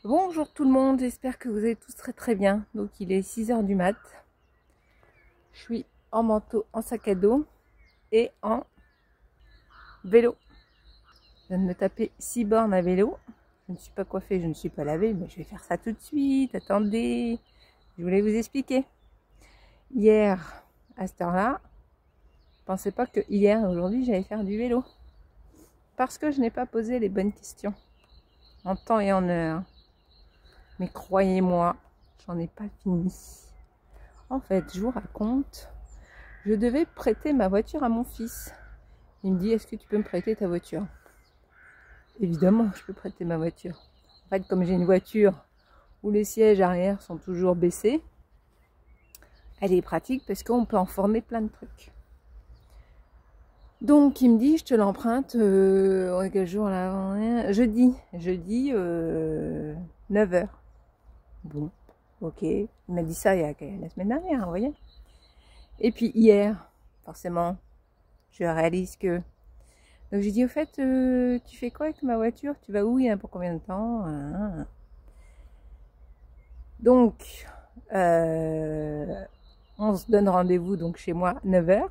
Bonjour tout le monde, j'espère que vous allez tous très bien. Donc il est 6 h du mat. Je suis en manteau, en sac à dos et en vélo. Je viens de me taper 6 bornes à vélo. Je ne suis pas coiffée, je ne suis pas lavée, mais je vais faire ça tout de suite. Attendez, je voulais vous expliquer. Hier, à cette heure-là, je ne pensais pas que hier et aujourd'hui j'allais faire du vélo. Parce que je n'ai pas posé les bonnes questions. En temps et en heure. Mais croyez-moi, j'en ai pas fini. En fait, je vous raconte, je devais prêter ma voiture à mon fils. Il me dit, est-ce que tu peux me prêter ta voiture? Évidemment, je peux prêter ma voiture. En fait, comme j'ai une voiture où les sièges arrière sont toujours baissés, elle est pratique parce qu'on peut en former plein de trucs. Donc, il me dit, je te l'emprunte, quel jour là? Jeudi 9 h. Bon, ok. Il m'a dit ça il y a la semaine dernière, vous voyez. Et puis hier, forcément, je réalise que... Donc j'ai dit, au fait, tu fais quoi avec ma voiture? Tu vas où? Pour combien de temps? Donc, on se donne rendez-vous donc chez moi 9 h.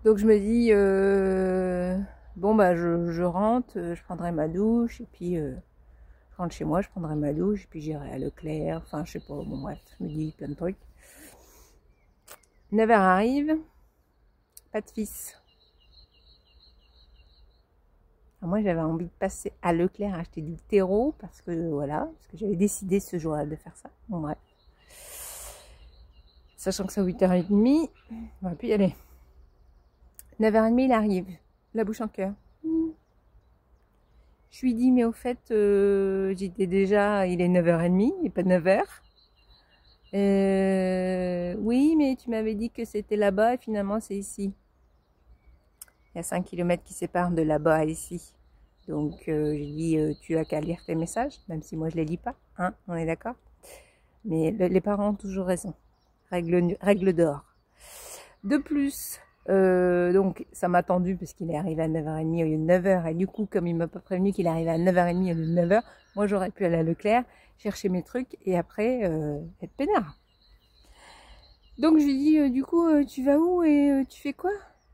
Donc je me dis, bon bah je rentre, je prendrai ma douche, et puis je rentre chez moi, je prendrai ma douche, et puis j'irai à Leclerc, enfin je sais pas, bon bref, je me dis plein de trucs. 9 h arrive, pas de fils. Alors moi j'avais envie de passer à Leclerc acheter du terreau, parce que voilà, parce que j'avais décidé ce jour-là de faire ça, bon bref. Sachant que c'est à 8 h 30, on va plus y aller. 9 h 30 il arrive, la bouche en cœur. Je lui dis, mais au fait, j'étais déjà, il est 9 h 30, il n'est pas 9 h. Oui, mais tu m'avais dit que c'était là-bas et finalement c'est ici. Il y a 5 km qui séparent de là-bas à ici. Donc, je dis, tu as qu'à lire tes messages, même si moi je les lis pas, hein, on est d'accord? Mais les parents ont toujours raison. Règle d'or. De plus, donc ça m'a attendu parce qu'il est arrivé à 9 h 30 au lieu de 9 h. Et du coup, comme il m'a pas prévenu qu'il arrivait à 9 h 30 au lieu de 9 h, moi j'aurais pu aller à Leclerc, chercher mes trucs et après être peinard. Donc je lui dis, du coup, tu vas où et tu fais quoi?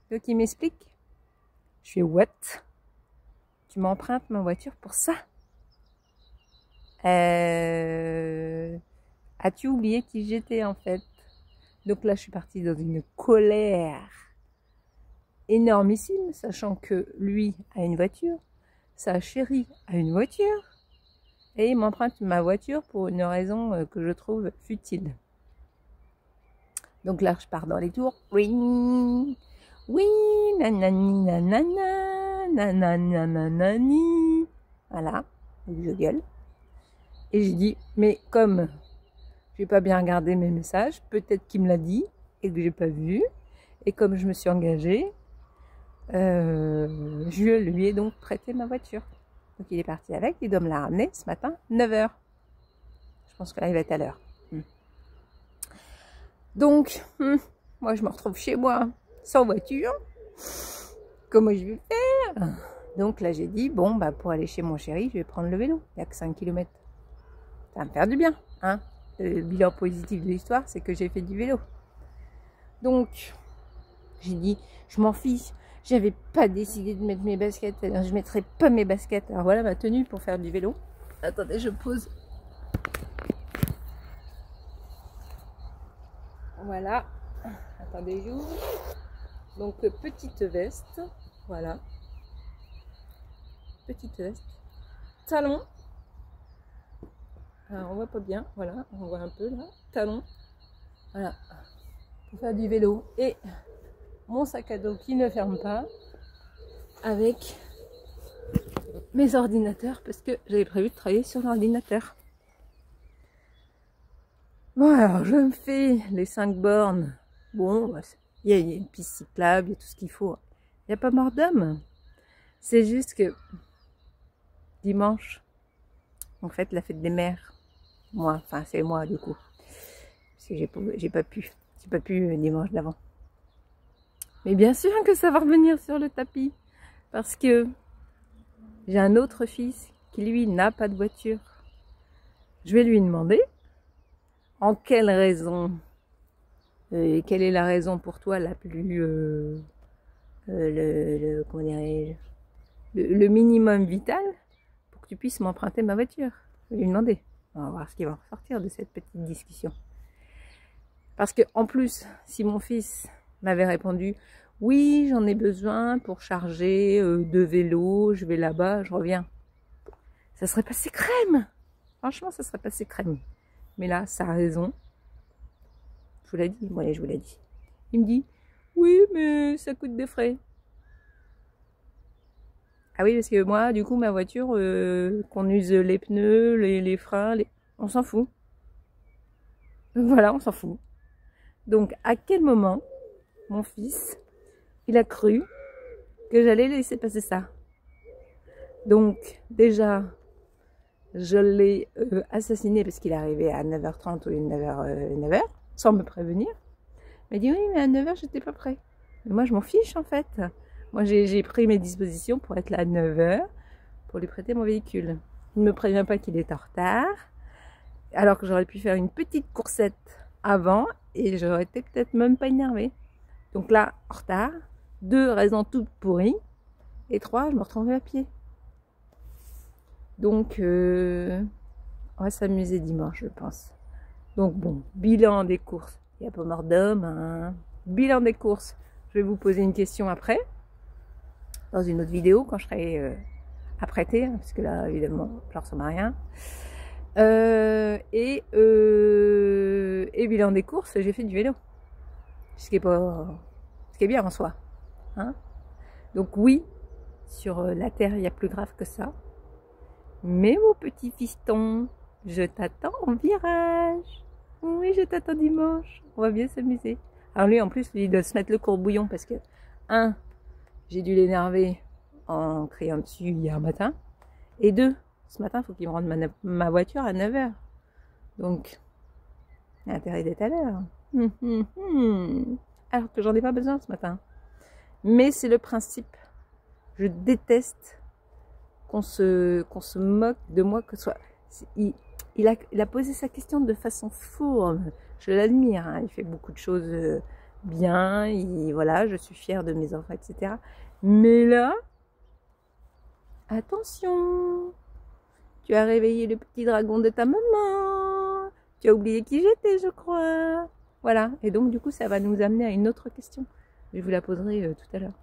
Donc il m'explique. Je fais, what? Tu m'empruntes ma voiture pour ça? As-tu oublié qui j'étais en fait? Donc là, je suis partie dans une colère énormissime, sachant que lui a une voiture, sa chérie a une voiture, et il m'emprunte ma voiture pour une raison que je trouve futile. Donc là, je pars dans les tours. Oui, oui, nanani, nanana, nanani. Voilà, je gueule. Et j'ai dit, mais comme j'ai pas bien regardé mes messages, peut-être qu'il me l'a dit et que j'ai pas vu. Et comme je me suis engagée, je lui ai donc prêté ma voiture. Donc il est parti avec, il doit me la ramener ce matin, 9 h. Je pense que là il va être à l'heure. Donc, moi je me retrouve chez moi, sans voiture. Comment je vais faire? Donc là j'ai dit, bon bah pour aller chez mon chéri, je vais prendre le vélo. Il n'y a que 5 km. Ça va me faire du bien, hein. Le bilan positif de l'histoire, c'est que j'ai fait du vélo. Donc, j'ai dit, je m'en fiche. J'avais pas décidé de mettre mes baskets. Alors, je mettrai pas mes baskets. Alors voilà ma tenue pour faire du vélo. Attendez, je pose. Voilà. Attendez, j'ouvre. Donc, petite veste. Voilà. Petite veste. Talons. Alors, on voit pas bien. Voilà, on voit un peu là. Talons. Voilà. Pour faire du vélo. Et mon sac à dos qui ne ferme pas. Avec mes ordinateurs. Parce que j'avais prévu de travailler sur l'ordinateur. Bon, alors je me fais les 5 bornes. Bon, il y a une piste cyclable, il y a tout ce qu'il faut. Il n'y a pas mort d'homme. C'est juste que dimanche, en fait, la fête des mères. Moi, enfin, c'est moi du coup. Parce que j'ai pas pu dimanche d'avant. Mais bien sûr que ça va revenir sur le tapis. Parce que j'ai un autre fils qui lui n'a pas de voiture. Je vais lui demander en quelle raison, quelle est la raison pour toi la plus, comment dirais-je, le minimum vital pour que tu puisses m'emprunter ma voiture. Je vais lui demander. On va voir ce qui va ressortir de cette petite discussion. Parce que en plus, si mon fils m'avait répondu « Oui, j'en ai besoin pour charger 2 vélos, je vais là-bas, je reviens », ça serait passé crème. Franchement, ça serait passé crème. Mais là, ça a raison. Je vous l'ai dit, moi, je vous l'ai dit. Il me dit « Oui, mais ça coûte des frais. » Ah oui, parce que moi, du coup, ma voiture, qu'on use les pneus, les freins, on s'en fout. Voilà, on s'en fout. Donc, à quel moment, mon fils, il a cru que j'allais laisser passer ça? Donc, déjà, je l'ai assassiné parce qu'il est arrivé à 9h30 ou 9h, sans me prévenir. Il m'a dit, oui, mais à 9h, j'étais pas prêt. Mais moi, je m'en fiche, en fait. Moi, j'ai pris mes dispositions pour être là à 9h, pour lui prêter mon véhicule. Il ne me prévient pas qu'il est en retard, alors que j'aurais pu faire une petite coursette avant, et j'aurais été peut-être même pas énervée. Donc là, en retard, 2 raisons toutes pourries, et 3, je me retrouvais à pied. Donc, on va s'amuser dimanche, je pense. Donc bon, bilan des courses. Il n'y a pas mort d'homme, hein. Bilan des courses. Je vais vous poser une question après, dans une autre vidéo, quand je serai apprêtée, hein, parce que là, évidemment, je ne ressemble à rien. Et bilan des courses, j'ai fait du vélo. Ce qui est bien en soi. Hein. Donc oui, sur la terre, il y a plus grave que ça. Mais mon petit fiston, je t'attends en virage. Oui, je t'attends dimanche. On va bien s'amuser. Alors lui, en plus, il doit se mettre le courbouillon parce que, j'ai dû l'énerver en criant dessus hier matin. Et 2, ce matin, il faut qu'il me rende ma voiture à 9h. Donc, il a intérêt d'être à l'heure. Alors que j'en ai pas besoin ce matin. Mais c'est le principe. Je déteste qu'on se moque de moi, que ce soit... Il a posé sa question de façon fourbe. Je l'admire, hein. Il fait beaucoup de choses bien. Voilà, je suis fière de mes enfants, etc. Mais là, attention, tu as réveillé le petit dragon de ta maman. Tu as oublié qui j'étais, je crois. Voilà, et donc du coup, ça va nous amener à une autre question. Je vous la poserai tout à l'heure.